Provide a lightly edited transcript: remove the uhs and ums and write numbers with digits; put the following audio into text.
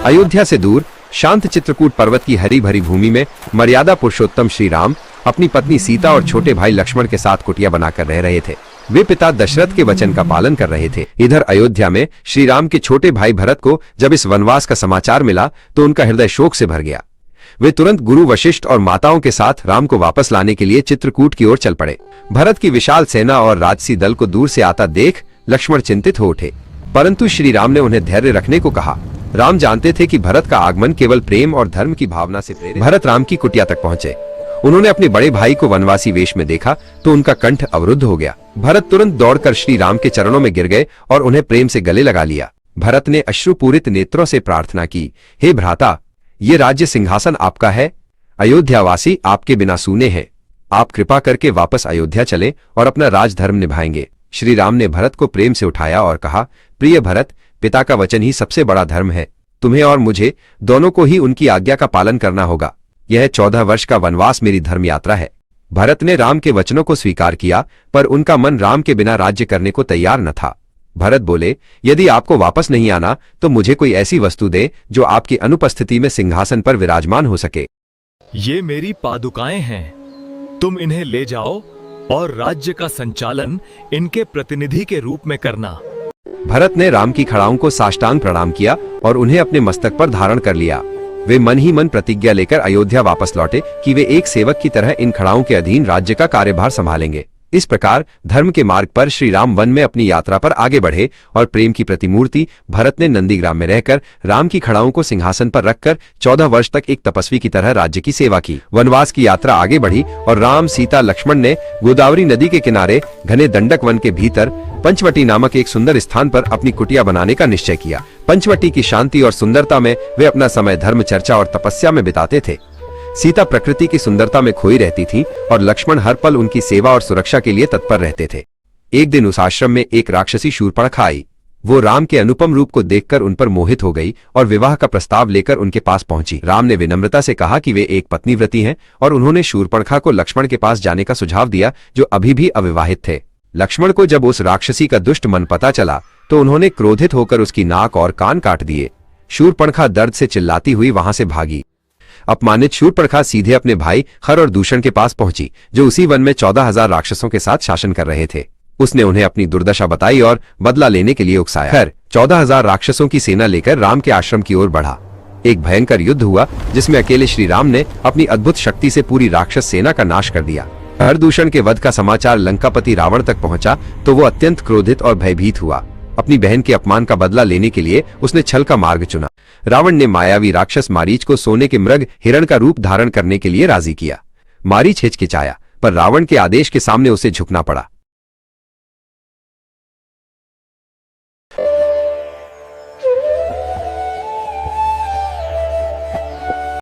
अयोध्या से दूर शांत चित्रकूट पर्वत की हरी भरी भूमि में मर्यादा पुरुषोत्तम श्री राम अपनी पत्नी सीता और छोटे भाई लक्ष्मण के साथ कुटिया बनाकर रह रहे थे। वे पिता दशरथ के वचन का पालन कर रहे थे। इधर अयोध्या में श्री राम के छोटे भाई भरत को जब इस वनवास का समाचार मिला तो उनका हृदय शोक से भर गया। वे तुरंत गुरु वशिष्ठ और माताओं के साथ राम को वापस लाने के लिए चित्रकूट की ओर चल पड़े। भरत की विशाल सेना और राजसी दल को दूर से आता देख लक्ष्मण चिंतित हो उठे, परंतु श्री राम ने उन्हें धैर्य रखने को कहा। राम जानते थे कि भरत का आगमन केवल प्रेम और धर्म की भावना से प्रेरित। भरत राम की कुटिया तक पहुंचे। उन्होंने अपने बड़े भाई को वनवासी वेश में देखा तो उनका कंठ अवरुद्ध हो गया। भरत तुरंत दौड़कर श्री राम के चरणों में गिर गए और उन्हें प्रेम से गले लगा लिया। भरत ने अश्रुपूरित नेत्रों से प्रार्थना की, हे भ्राता, ये राज्य सिंहासन आपका है। अयोध्यावासी आपके बिना सूने हैं। आप कृपा करके वापस अयोध्या चलें और अपना राजधर्म निभाएंगे। श्री राम ने भरत को प्रेम से उठाया और कहा, प्रिय भरत, पिता का वचन ही सबसे बड़ा धर्म है। तुम्हें और मुझे दोनों को ही उनकी आज्ञा का पालन करना होगा। यह 14 वर्ष का वनवास मेरी धर्म यात्रा है। भरत ने राम के वचनों को स्वीकार किया, पर उनका मन राम के बिना राज्य करने को तैयार न था। भरत बोले, यदि आपको वापस नहीं आना तो मुझे कोई ऐसी वस्तु दे जो आपकी अनुपस्थिति में सिंहासन पर विराजमान हो सके। ये मेरी पादुकाएं हैं, तुम इन्हें ले जाओ और राज्य का संचालन इनके प्रतिनिधि के रूप में करना। भरत ने राम की खड़ाओं को साष्टांग प्रणाम किया और उन्हें अपने मस्तक पर धारण कर लिया। वे मन ही मन प्रतिज्ञा लेकर अयोध्या वापस लौटे कि वे एक सेवक की तरह इन खड़ाओं के अधीन राज्य का कार्यभार संभालेंगे। इस प्रकार धर्म के मार्ग पर श्री राम वन में अपनी यात्रा पर आगे बढ़े और प्रेम की प्रतिमूर्ति भरत ने नंदीग्राम में रहकर राम की खड़ाओं को सिंहासन पर रखकर 14 वर्ष तक एक तपस्वी की तरह राज्य की सेवा की। वनवास की यात्रा आगे बढ़ी और राम, सीता, लक्ष्मण ने गोदावरी नदी के किनारे घने दंडक वन के भीतर पंचवटी नामक एक सुंदर स्थान पर अपनी कुटिया बनाने का निश्चय किया। पंचवटी की शांति और सुंदरता में वे अपना समय धर्म चर्चा और तपस्या में बिताते थे। सीता प्रकृति की सुंदरता में खोई रहती थी और लक्ष्मण हर पल उनकी सेवा और सुरक्षा के लिए तत्पर रहते थे। एक दिन उस आश्रम में एक राक्षसी शूर्पणखा आई। वो राम के अनुपम रूप को देखकर उन पर मोहित हो गई और विवाह का प्रस्ताव लेकर उनके पास पहुंची। राम ने विनम्रता से कहा कि वे एक पत्नीव्रती हैं और उन्होंने शूर्पणखा को लक्ष्मण के पास जाने का सुझाव दिया, जो अभी भी अविवाहित थे। लक्ष्मण को जब उस राक्षसी का दुष्ट मन पता चला तो उन्होंने क्रोधित होकर उसकी नाक और कान काट दिए। शूर्पणखा दर्द से चिल्लाती हुई वहां से भागी। अपमानित शूर्पणखा सीधे अपने भाई खर और दूषण के पास पहुंची, जो उसी वन में 14,000 राक्षसों के साथ शासन कर रहे थे। उसने उन्हें अपनी दुर्दशा बताई और बदला लेने के लिए उकसाया। खर 14,000 राक्षसों की सेना लेकर राम के आश्रम की ओर बढ़ा। एक भयंकर युद्ध हुआ जिसमें अकेले श्री राम ने अपनी अद्भुत शक्ति से पूरी राक्षस सेना का नाश कर दिया। हरदूषण के वध का समाचार लंकापति रावण तक पहुंचा तो वो अत्यंत क्रोधित और भयभीत हुआ। अपनी बहन के अपमान का बदला लेने के लिए उसने छल का मार्ग चुना। रावण ने मायावी राक्षस मारीच को सोने के मृग हिरण का रूप धारण करने के लिए राजी किया। मारीच हिचकिचाया, पर रावण के आदेश के सामने उसे झुकना पड़ा।